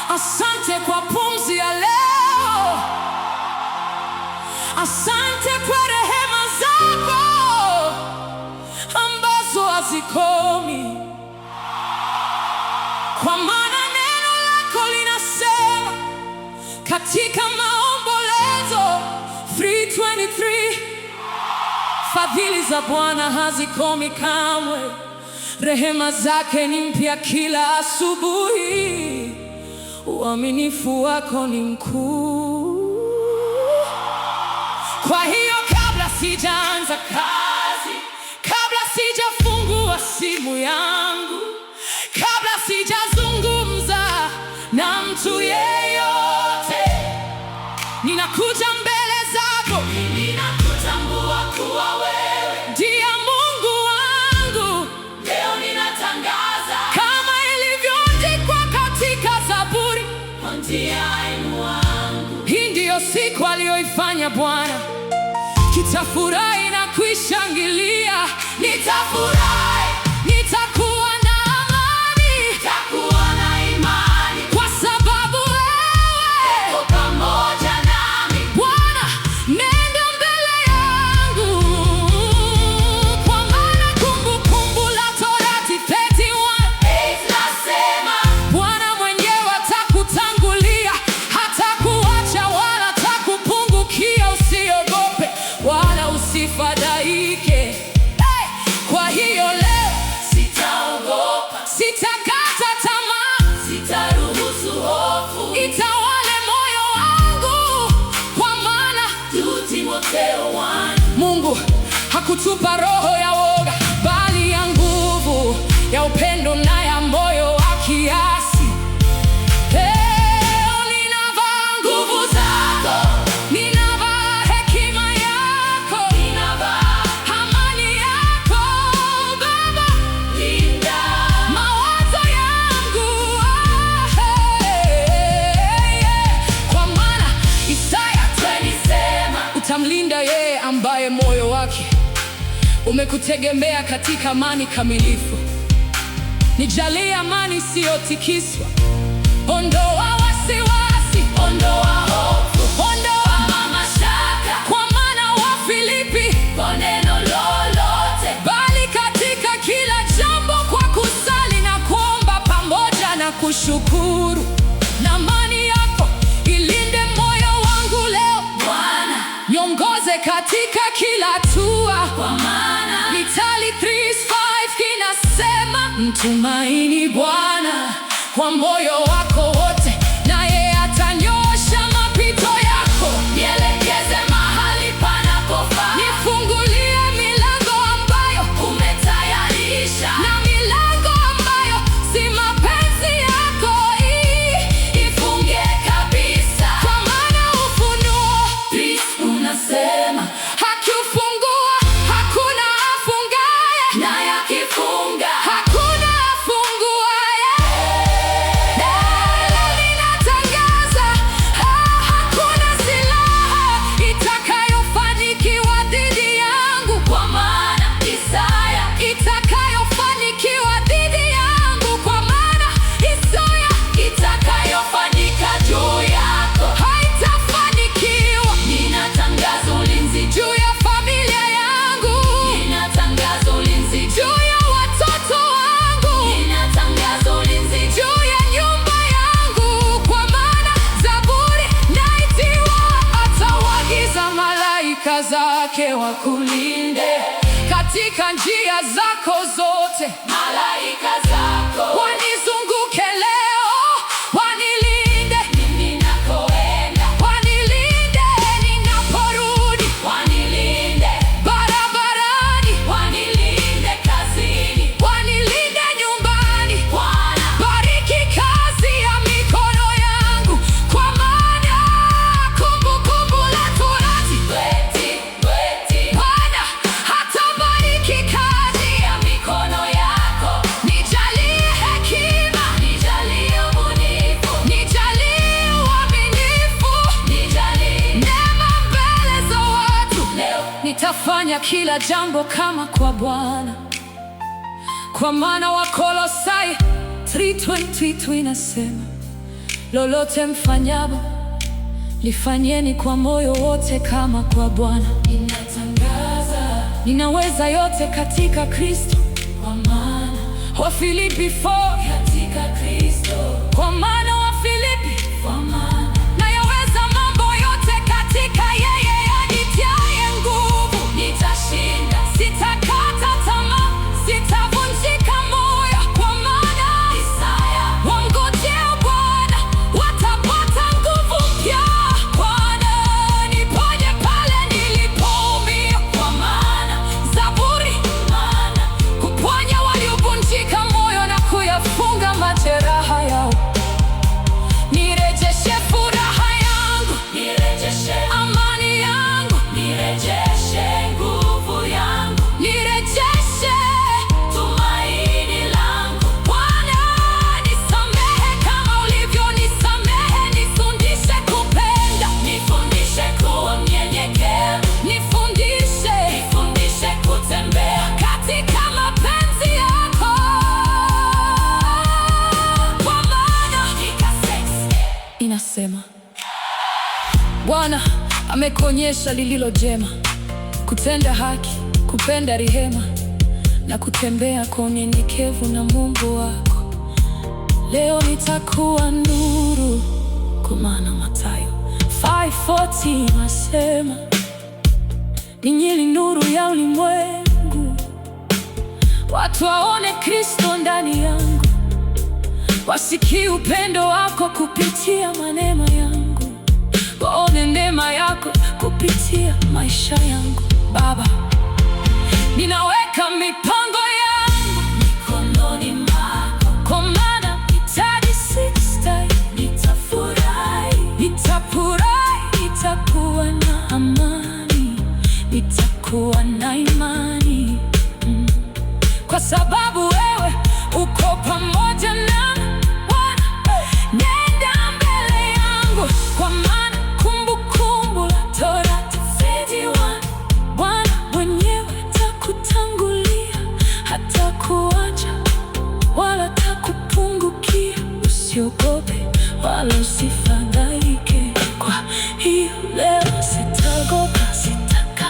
Asante kwa pumzi ya leo, asante kwa rehema zako ambazo hazikomi, kwa maana neno lako linasema katika Maombolezo 3:23, fadhili za Bwana hazikomi kamwe, rehema zake ni mpya kila asubuhi. Uaminifu wako ni mkuu. Kwa hiyo kabla sijaanza kazi, kabla sijafungua simu yangu, kabla sijazungumza na mtu yeyote, ninakuja mbele zako, ninakutambua kuwa wewe ndiye Mungu wangu. Leo ninatangaza kama ilivyoandikwa katika Zaburi, hii ndiyo siku aliyoifanya Bwana, kitafurahi na kuishangilia. Nitafurahi, nitakuwa na amani, nitakuwa na imani, kwa sababu wewe uko pamoja nami. Bwana, nenda mbele yangu, kwa maana Kumbukumbu la Torati 31:8 nasema, Bwana mwenyewe atakutangulia, hatakuacha wala hatakupungukia. Usiogope wala usifadhaike. Kwa hiyo leo sitaogopa, sitakata tamaa, sitaruhusu hofu itawale moyo wangu, kwa maana Timotheo 1, Mungu hakutupa roho ya woga, bali ya nguvu, ya upendo na ya moyo wa kiasi. Leo ninavaa nguvu zako, ninavaa hekima yako, ninavaa amani yako. Baba, linda mawazo yangu, kwa maana Isaya 20 utamlinda yeye ambaye moyo wake umekutegemea katika amani kamilifu. Nijalie amani isiyotikiswa, ondoa wasiwasi, ondoa hofu, ondoa mashaka, kwa maana Wafilipi kwa neno lolote, bali katika kila jambo kwa kusali na kuomba pamoja na kushukuru. Na amani yako ilinde moyo wangu leo Bwana, niongoze katika kila hatua, kwa maana Mithali 3:5 kinasema, mtumaini Bwana kwa moyo wako wote, naye atanyoosha mapito yako. Nielekeze mahali panapofaa, nifungulie milango ambayo umetayarisha, na milango ambayo si mapenzi yako ifunge kabisa, kwa maana Ufunuo 3 unasema, hakifungua hakuna afungaye, naye akifunga hakuna afunguaye. Leo ninatangaza, hakuna silaha itakayofanikiwa dhidi yangu, kwa maana Isaya itakayofanikiwa dhidi yangu, kwa maana Isaya itakayofanyika juu yako haitafanikiwa. Ninatangaza ulinzi juu ya familia yangu, ninatangaza ulinzi juu ya watoto wangu, ninatangaza ulinzi juu ya nyumba yangu, kwa maana Zaburi 91 atawaagiza malaika zake wakulinde katika njia zako zote. Malaika zako wanizunguke leo, wanilinde ninakoenda, wanilinde ninaporudi, wanilinde barabarani, wanilinde kazini, wanilinde nyumbani. Bwana, bariki kazi ya mikono yangu, kwa maana Kumbukumbu la Torati 20:20 Bwana hatabariki Nitafanya kila jambo kama kwa Bwana, kwa maana Wakolosai 3:22 inasema, lolote mfanyalo lifanyeni kwa moyo wote kama kwa Bwana. Ninatangaza ninaweza yote katika Kristo, kwa maana Wafilipi 4, katika Kristo, kwa maana Wafilipi, kwa maana nayaweza mambo yote katika yeye anitiaye nguvu. Nitashinda, sitakata tamaa, sitavunjika moyo, kwa maana Isaya wamngojea Bwana watapata nguvu mpya. Bwana niponye pale nilipoumia, kwa maana Zaburi, maana kuponya waliovunjika moyo na kuyafunga majeraha yao. Nirejeshe furaha yangu, nirejeshe amani yangu, nirejeshe nguvu yangu, nirejeshe tumaini langu. Bwana nisamehe kama ulivyonisamehe, nifundishe kupenda, nifundishe kuwa mnyenyekevu, nifundishe kutembea katika mapenzi yako, kwa maana inasema, Bwana amekuonyesha lililo jema, kutenda haki, kupenda rehema na kutembea kwa unyenyekevu na Mungu wako. Leo nitakuwa nuru, kwa maana Mathayo 5:14 inasema, ninyi ni nuru ya ulimwengu. Watu waone Kristo ndani yangu, wasikie upendo wako kupitia maneno yangu, waone neema yako kupitia maisha yangu. Baba, ninaweka mipango yangu mikononi mwako, kwa maana nitafurahi, nitakuwa na amani, nitakuwa na imani, kwa sababu wewe uko pamoja na